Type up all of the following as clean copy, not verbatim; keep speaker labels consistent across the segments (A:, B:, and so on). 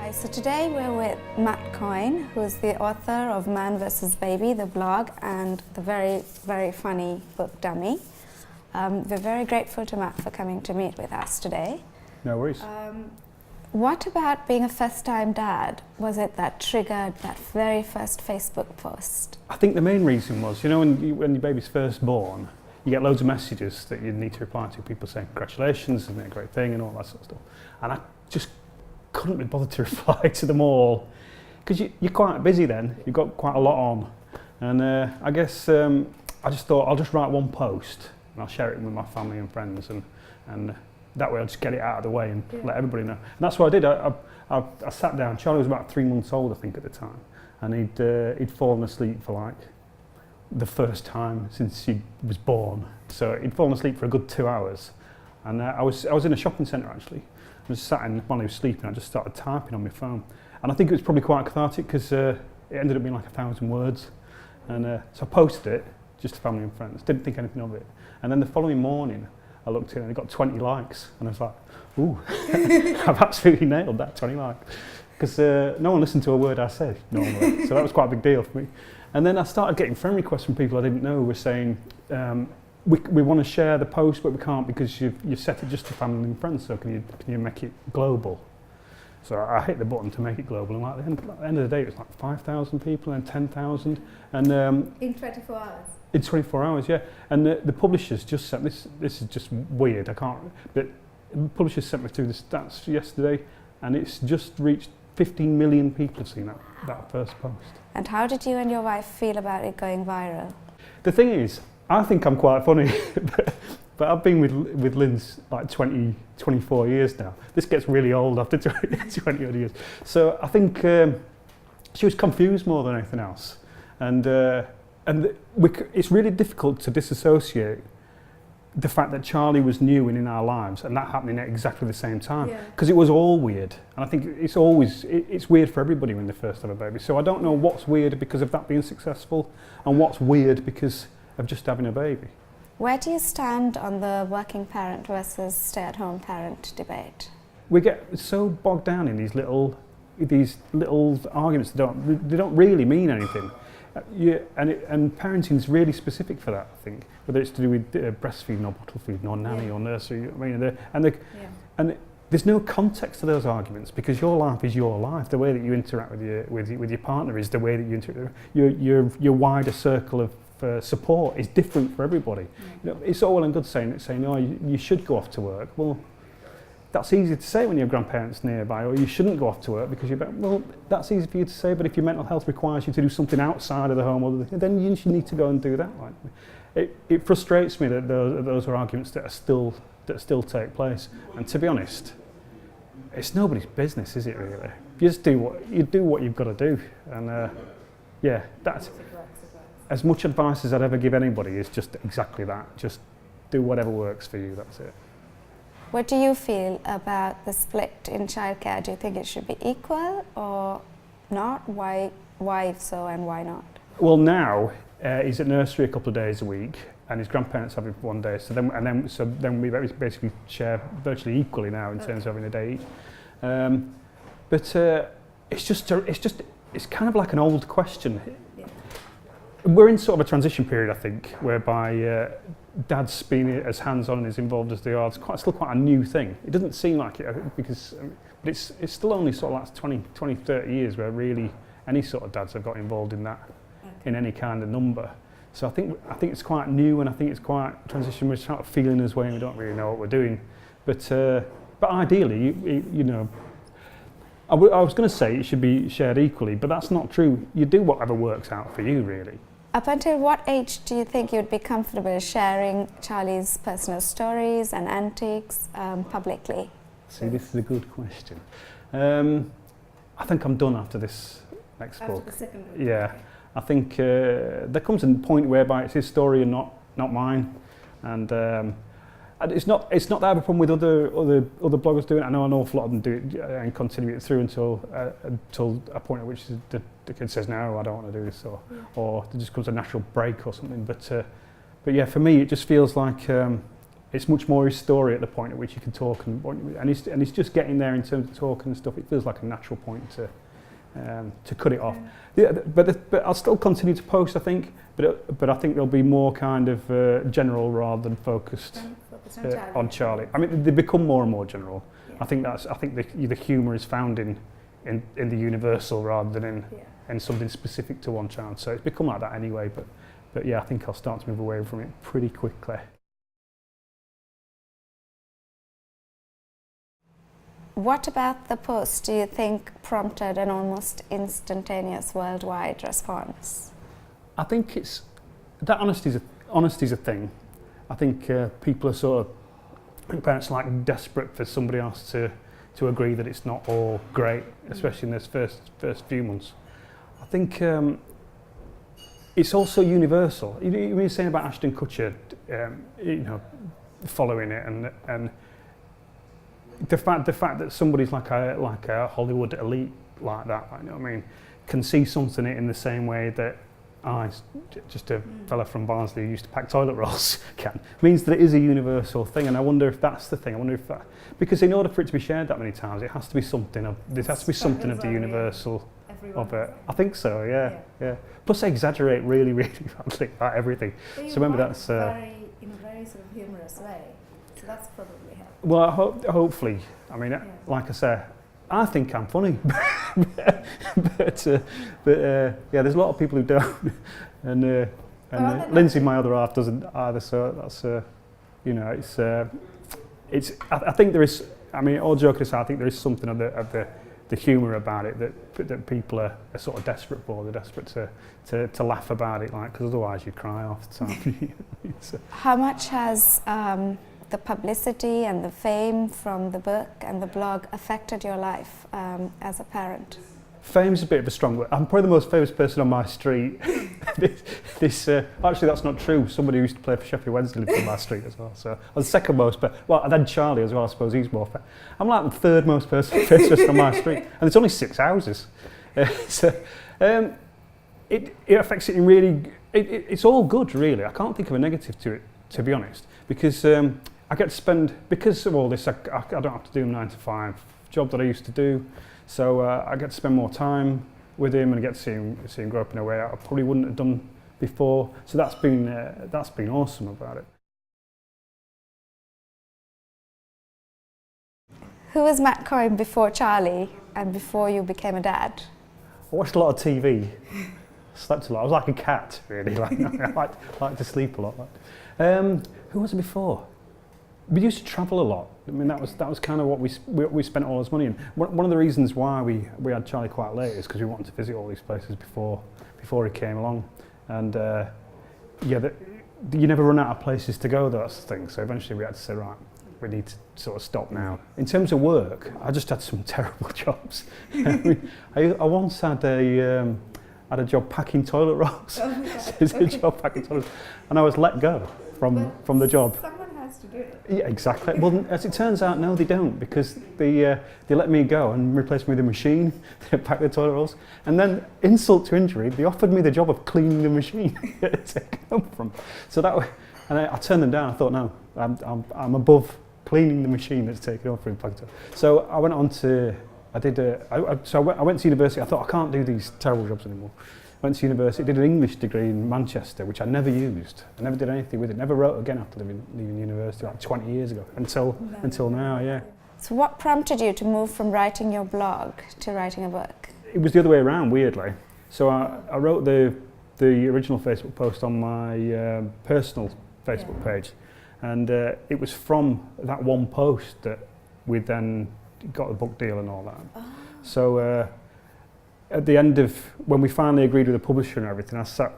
A: Hi, so today we're with Matt Coyne, who is the author of Man vs. Baby, the blog, and the very, very funny book Dummy. We're very grateful to Matt for coming to meet with us today.
B: No worries.
A: What about being a first-time dad was it that triggered that very first Facebook post?
B: I think the main reason was, you know, when your baby's first born, you get loads of messages that you need to reply to, people saying congratulations, isn't it a great thing, and all that sort of stuff. And I just couldn't be bothered to reply to them all, because you're quite busy then, you've got quite a lot on. And I guess I just thought I'll just write one post and I'll share it with my family and friends, and that way I'll just get it out of the way and let everybody know. And that's what I did. I sat down. Charlie was about 3 months old, I think, at the time, and he'd fallen asleep for like the first time since he was born. So he'd fallen asleep for a good 2 hours, and I was in a shopping centre actually. I was sat in while he was sleeping. I just started typing on my phone, and I think it was probably quite cathartic because it ended up being like 1,000 words. And so I posted it just to family and friends. Didn't think anything of it. And then the following morning, I looked in and it got 20 likes, and I was like, "Ooh, I've absolutely nailed that 20 likes," because no one listened to a word I said normally. So that was quite a big deal for me. And then I started getting friend requests from people I didn't know who were saying, we want to share the post, but we can't because you've set it just to family and friends, so can you make it global? So I hit the button to make it global, and like at the end of the day it was like 5,000 people and 10,000. And
A: in 24 hours?
B: In 24 hours, yeah. And the publishers just sent, this is just weird, but the publishers sent me through the stats yesterday, and it's just reached 15 million people have seen that first post. And
A: how did you and your wife feel about it going viral?
B: The thing is, I think I'm quite funny, but I've been with Lynn's like 24 years now. This gets really old after 20 odd years. So I think she was confused more than anything else. And it's really difficult to disassociate the fact that Charlie was new and in our lives, and that happening at exactly the same time, because it was all weird. And I think it's weird for everybody when they first have a baby. So I don't know what's weird because of that being successful, and what's weird because of just having a baby.
A: Where do you stand on the working parent versus stay-at-home parent debate?
B: We get so bogged down in these little arguments that don't really mean anything. And parenting is really specific for that, I think, whether it's to do with breastfeeding or bottle feeding or nanny or nursery. I mean, and there's no context to those arguments, because your life is your life. The way that you interact with your partner is the way that you interact. Your wider circle of support is different for everybody. You know, it's all well and good saying, "Oh, you should go off to work." Well, that's easy to say when you have grandparents nearby, or you shouldn't go off to work because well, that's easy for you to say, but if your mental health requires you to do something outside of the home, then you should need to go and do that. It frustrates me that those are arguments that still take place. And to be honest, it's nobody's business, is it really? You just do what you've got to do. And that's as much advice as I'd ever give anybody is just exactly that. Just do whatever works for you, that's it.
A: What do you feel about the split in childcare? Do you think it should be equal or not? Why if so, and why not?
B: Well, now he's at nursery a couple of days a week, and his grandparents have him 1 day. So then we basically share virtually equally now in terms of having a day each. But it's kind of like an old question. We're in sort of a transition period, I think, whereby Dad's being as hands-on and as involved as they are. It's still quite a new thing. It doesn't seem like it, but it's still only sort of like 20, 30 years where really any sort of dads have got involved in that, in any kind of number. So I think it's quite new, and I think it's quite transition. We're sort of feeling his way, and we don't really know what we're doing. But ideally, you know, I was going to say it should be shared equally, but that's not true. You do whatever works out for you, really.
A: Up until what age do you think you'd be comfortable sharing Charlie's personal stories and antics publicly?
B: See, this is a good question. I think I'm done after this next book.
A: After the second book?
B: Yeah. I think there comes a point whereby it's his story and not mine. And it's not that I have a problem with other bloggers doing it. I know an awful lot of them do it and continue it through until a point at which the kid says, "No, I don't want to do this," or there just comes a natural break or something. But yeah, for me, it just feels like it's much more his story at the point at which he can talk, and he's just getting there in terms of talking and stuff. It feels like a natural point to cut it off. Yeah, but I'll still continue to post, I think, but I think there'll be more kind of general rather than focused on Charlie. I mean, they become more and more general. Yeah. I think the humour is found in the universal rather than in something specific to one child. So it's become like that anyway. But yeah, I think I'll start to move away from it pretty quickly.
A: What about the post do you think prompted an almost instantaneous worldwide response?
B: I think it's that honesty's a thing. I think people are sort of, parents are like desperate for somebody else to agree that it's not all great, especially in those first few months. I think it's also universal. You were saying about Ashton Kutcher, following it, and the fact that somebody's like a Hollywood elite like that, you know what I mean, can see something in the same way that just a fella from Barnsley who used to pack toilet rolls can, means that it is a universal thing. And I wonder if that's the thing. I wonder if that, because in order for it to be shared that many times, it has to be something of the universal of it. I think so. Yeah. Plus, they exaggerate really, really badly about everything.
A: So
B: remember that's
A: in a very sort of humorous way. So that's probably helpful.
B: Well, hopefully. I mean, like I say, I think I'm funny, but yeah, there's a lot of people who don't, and Lindsay, my other half, doesn't either. So that's it's. I think there is. I mean, all joking aside, I think there is something of the humour about it that people are sort of desperate for. They're desperate to laugh about it, like, because otherwise you cry off the time. So.
A: How much has the publicity and the fame from the book and the blog affected your life as a parent?
B: Fame's a bit of a strong word. I'm probably the most famous person on my street. Actually, that's not true. Somebody who used to play for Sheffield Wednesday lived on my street as well. So I was the second most, and then Charlie as well. I suppose he's more famous. I'm like the third most famous person on my street, and there's only 6 houses. It affects it in really. It's all good, really. I can't think of a negative to it, to be honest, because I get to spend, because of all this, I don't have to do a 9 to 5 job that I used to do. So I get to spend more time with him and get to see him grow up in a way I probably wouldn't have done before. So that's been awesome about it.
A: Who was Matt Coyne before Charlie and before you became a dad?
B: I watched a lot of TV, slept a lot. I was like a cat, really. I like to sleep a lot. Who was it before? We used to travel a lot. I mean, that was kind of what we spent all this money in. One of the reasons why we had Charlie quite late is because we wanted to visit all these places before he came along. And you never run out of places to go. That's the thing. So eventually we had to say, right, we need to sort of stop now. In terms of work, I just had some terrible jobs. I once had a job packing toilet rolls. Oh my God. It's a job packing toilet rolls, and I was let go from the job.
A: To do it.
B: Yeah, exactly. Well, as it turns out, no, they don't, because they let me go and replaced me with a machine to pack the toilet rolls. And then, insult to injury, they offered me the job of cleaning the machine to come from. So that way, and I turned them down. I thought, no, I'm above cleaning the machine that's taken over in Pakistan. So I went on to, I went to university. I thought, I can't do these terrible jobs anymore. Went to university, did an English degree in Manchester, which I never used. I never did anything with it. Never wrote again after leaving university, like 20 years ago, until now, yeah.
A: So what prompted you to move from writing your blog to writing a book?
B: It was the other way around, weirdly. So I wrote the original Facebook post on my personal Facebook page, and it was from that one post that we then got the book deal and all that. Oh. So. At the end of, when we finally agreed with the publisher and everything, I sat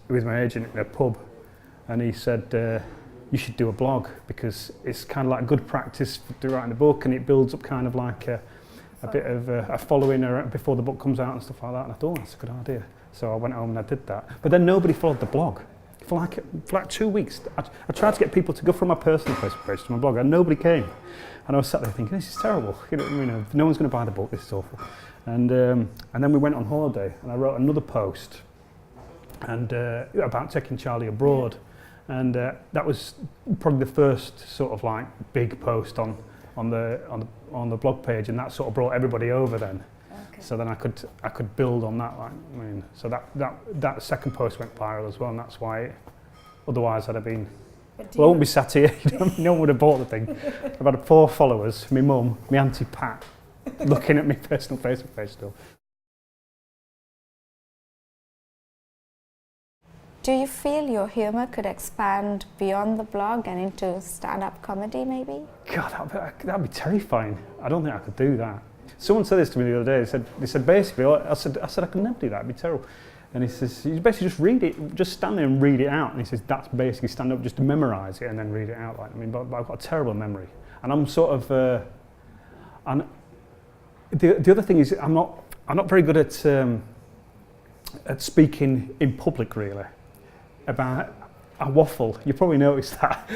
B: with my agent in a pub, and he said, you should do a blog, because it's kind of like good practice to writing a book, and it builds up kind of like a bit of a following before the book comes out and stuff like that. And I thought, that's a good idea. So I went home and I did that. But then nobody followed the blog. For like 2 weeks, I tried to get people to go from my personal Facebook page to my blog, and nobody came. And I was sat there thinking, this is terrible. No one's going to buy the book. This is awful. And then we went on holiday, and I wrote another post about taking Charlie abroad. And that was probably the first sort of like big post on the blog page, and that sort of brought everybody over then.
A: Okay.
B: So then I could build on that. Like, I mean, so that second post went viral as well, and that's why. Otherwise, I'd have been. Well, I wouldn't be sat here. No one would have bought the thing. I've had 4 followers: my mum, my auntie Pat, looking at my personal Facebook page still.
A: Do you feel your humour could expand beyond the blog and into stand-up comedy, maybe?
B: God, that'd be terrifying. I don't think I could do that. Someone said this to me the other day. They said basically, I said I could never do that. It'd be terrible. And he says, you basically just read it, just stand there and read it out. And he says, that's basically stand up, just to memorise it and then read it out. Like, I mean, but I've got a terrible memory. And I'm sort of, and the other thing is, I'm not very good at speaking in public, really. I waffle. You probably noticed that.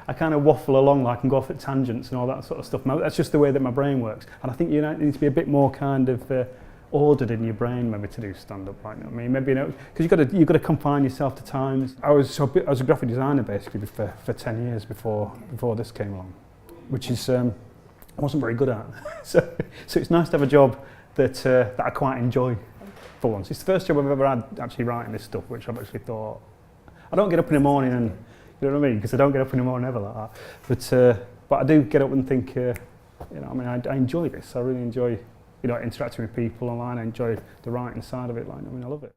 B: I kind of waffle along, like, and go off at tangents and all that sort of stuff. That's just the way that my brain works. And I think you need to be a bit more kind of ordered in your brain, maybe, to do stand-up. Like, I mean, maybe, because you've got to confine yourself to times. I was a graphic designer basically for 10 years before this came along, which is I wasn't very good at. so it's nice to have a job that I quite enjoy for once. It's the first job I've ever had actually writing this stuff, which I've actually thought. I don't get up in the morning and, you know what I mean, because I don't get up in the morning ever like that. But I do get up and think, I mean, I enjoy this. I really enjoy, interacting with people online. I enjoy the writing side of it. Like, I mean, I love it.